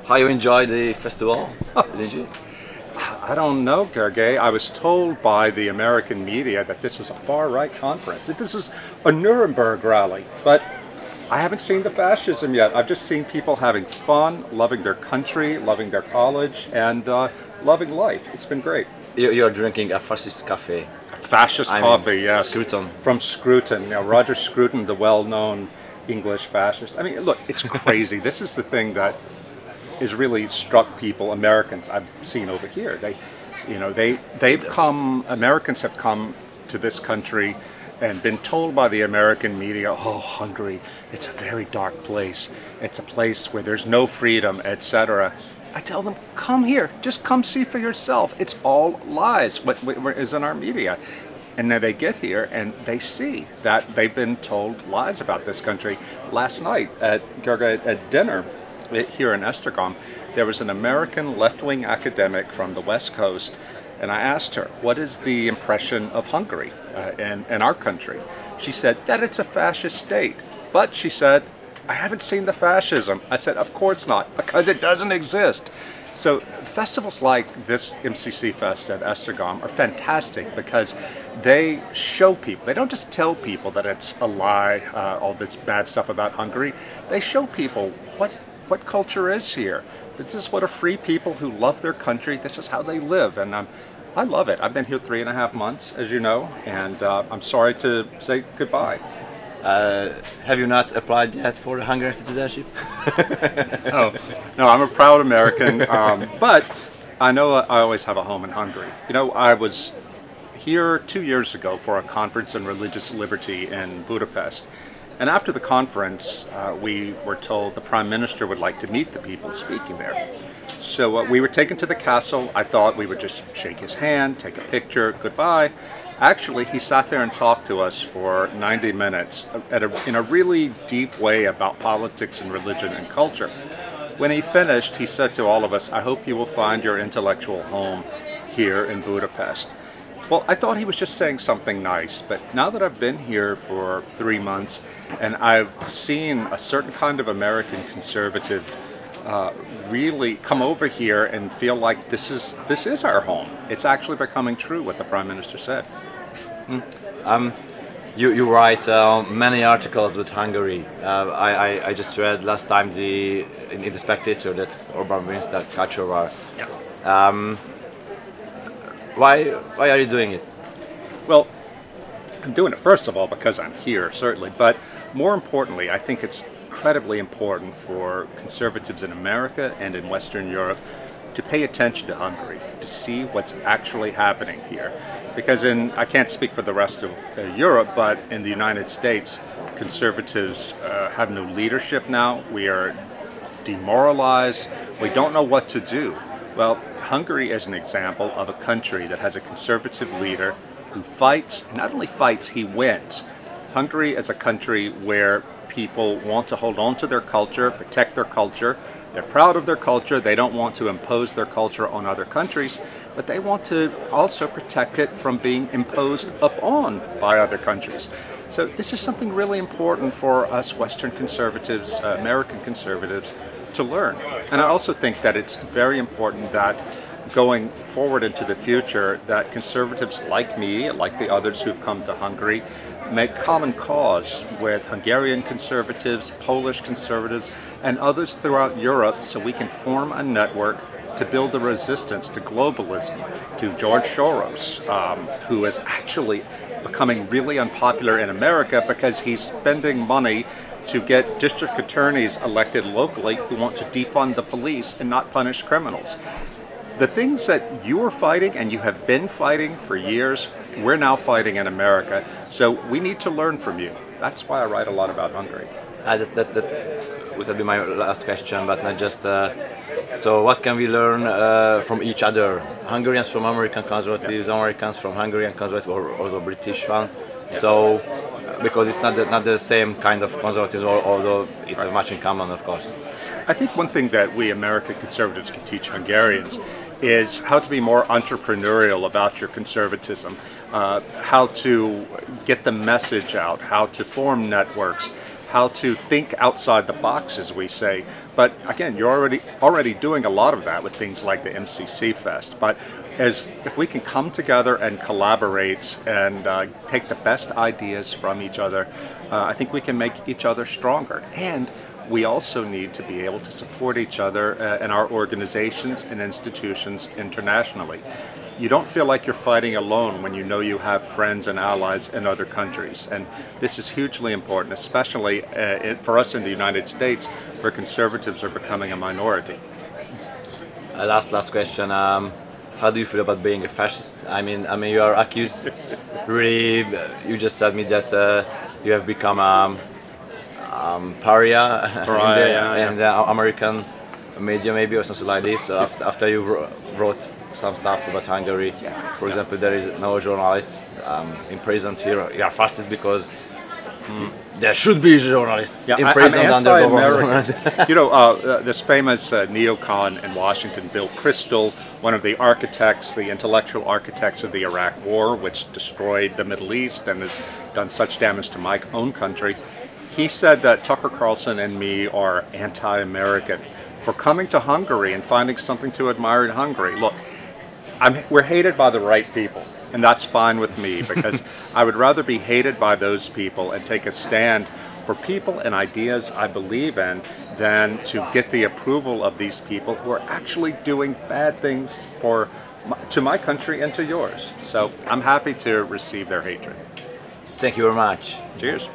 How you enjoy the festival? Did you? I don't know, Gergely. I was told by the American media that this is a far-right conference, that this is a Nuremberg rally, but I haven't seen the fascism yet. I've just seen people having fun, loving their country, loving their college, and loving life. It's been great. You're drinking a fascist coffee. Fascist coffee, yes. Scruton. From Scruton. Now, Roger Scruton, the well-known English fascist. I mean, look, it's crazy. This is the thing that has really struck people, Americans I've seen over here. Americans have come to this country and been told by the American media, oh, Hungary, it's a very dark place. It's a place where there's no freedom, etc. I tell them, come here, just come see for yourself. It's all lies, what is in our media. And then they get here and they see that they've been told lies about this country. Last night at dinner here in Esztergom, there was an American left-wing academic from the West Coast, and I asked her, what is the impression of Hungary in our country? She said that it's a fascist state, but she said, I haven't seen the fascism. I said, of course not, because it doesn't exist. So festivals like this MCC Fest at Esztergom are fantastic because they show people, they don't just tell people that it's a lie, all this bad stuff about Hungary. They show people what culture is here. This is what a free people who love their country, this is how they live, and I love it. I've been here 3.5 months, as you know, and I'm sorry to say goodbye. Have you not applied yet for the Hungarian citizenship? Oh, no, I'm a proud American, but I know I always have a home in Hungary. You know, I was here 2 years ago for a conference on religious liberty in Budapest. And after the conference, we were told the Prime Minister would like to meet the people speaking there. So we were taken to the castle. I thought we would just shake his hand, take a picture, goodbye. Actually, he sat there and talked to us for 90 minutes in a really deep way about politics and religion and culture. When he finished, he said to all of us, I hope you will find your intellectual home here in Budapest. Well, I thought he was just saying something nice, but now that I've been here for 3 months and I've seen a certain kind of American conservative really come over here and feel like this is our home. It's actually becoming true what the Prime Minister said. You write many articles with Hungary. I just read last time in the Spectator that Orbán wins that culture war. Yeah. Why are you doing it? Well, I'm doing it first of all because I'm here, certainly, but more importantly, I think it's incredibly important for conservatives in America and in Western Europe to pay attention to Hungary, to see what's actually happening here. Because I can't speak for the rest of Europe, but in the United States, conservatives have no leadership now. We are demoralized. We don't know what to do. Well, Hungary is an example of a country that has a conservative leader who fights, and not only fights, he wins. Hungary is a country where people want to hold on to their culture, protect their culture. They're proud of their culture. They don't want to impose their culture on other countries, but they want to also protect it from being imposed upon by other countries. So this is something really important for us Western conservatives, American conservatives, to learn. And I also think that it's very important that going forward into the future that conservatives like me, like the others who've come to Hungary, make common cause with Hungarian conservatives, Polish conservatives, and others throughout Europe so we can form a network to build a resistance to globalism, to George Soros, who is actually becoming really unpopular in America because he's spending money to get district attorneys elected locally who want to defund the police and not punish criminals. The things that you are fighting and you have been fighting for years, we're now fighting in America. So we need to learn from you. That's why I write a lot about Hungary. That would be my last question, but not just... so what can we learn from each other? Hungarians from American conservatives, yeah. Americans from Hungarian conservatives, or also British one. Yeah. So, because it's not the same kind of conservatism, although it's right. Much in common, of course. I think one thing that we American conservatives can teach Hungarians is how to be more entrepreneurial about your conservatism, how to get the message out, how to form networks, how to think outside the box, as we say. But again, you're already doing a lot of that with things like the MCC Fest. But if we can come together and collaborate and take the best ideas from each other, I think we can make each other stronger. And we also need to be able to support each other and our organizations and institutions internationally. You don't feel like you're fighting alone when you know you have friends and allies in other countries. And this is hugely important, especially for us in the United States, where conservatives are becoming a minority. Last question. How do you feel about being a fascist? I mean, you are accused. Really, you just told me that you have become pariah in the American media, maybe, or something like this. So after you wrote some stuff about Hungary, for example, there is no journalists imprisoned here. You are fascist because there should be journalists imprisoned under government. You know, this famous neocon in Washington, Bill Kristol, one of the architects, the intellectual architects of the Iraq War, which destroyed the Middle East and has done such damage to my own country, he said that Tucker Carlson and me are anti-American for coming to Hungary and finding something to admire in Hungary. Look, we're hated by the right people, and that's fine with me, because I would rather be hated by those people and take a stand for people and ideas I believe in than to get the approval of these people who are actually doing bad things to my country and to yours. So I'm happy to receive their hatred. Thank you very much. Cheers.